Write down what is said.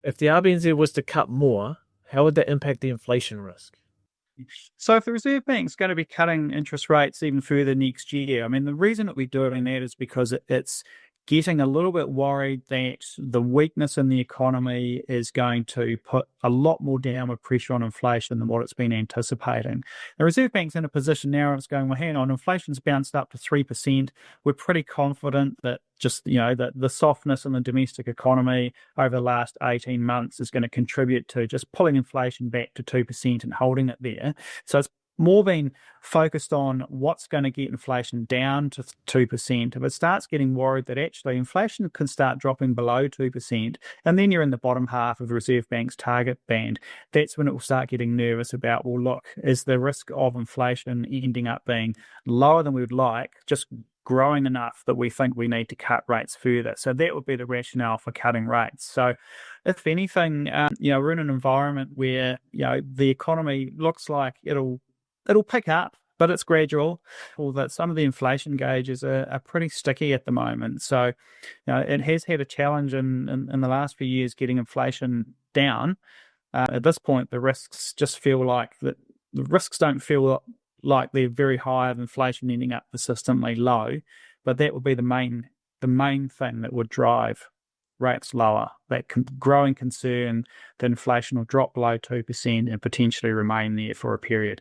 If the RBNZ was to cut more, how would that impact the inflation risk? So if the Reserve Bank's going to be cutting interest rates even further next year, I mean, the reason that we're doing that is because it's getting a little bit worried that the weakness in the economy is going to put a lot more downward pressure on inflation than what it's been anticipating. The Reserve Bank's in a position now and it's going, well, hang on, inflation's bounced up to 3%. We're pretty confident that just, that the softness in the domestic economy over the last 18 months is going to contribute to just pulling inflation back to 2% and holding it there. So it's more been focused on what's going to get inflation down to 2%. If it starts getting worried that actually inflation can start dropping below 2%, and then you're in the bottom half of the Reserve Bank's target band, that's when it will start getting nervous about, well, look, is the risk of inflation ending up being lower than we would like, just growing enough that we think we need to cut rates further? So that would be the rationale for cutting rates. So if anything, we're in an environment where, the economy looks like it'll pick up, but it's gradual. Although some of the inflation gauges are pretty sticky at the moment. So, it has had a challenge in the last few years getting inflation down. At this point, the risks just feel like that. The risks don't feel like they're very high of inflation ending up persistently low, but that would be the main thing that would drive rates lower. That growing concern that inflation will drop below 2% and potentially remain there for a period.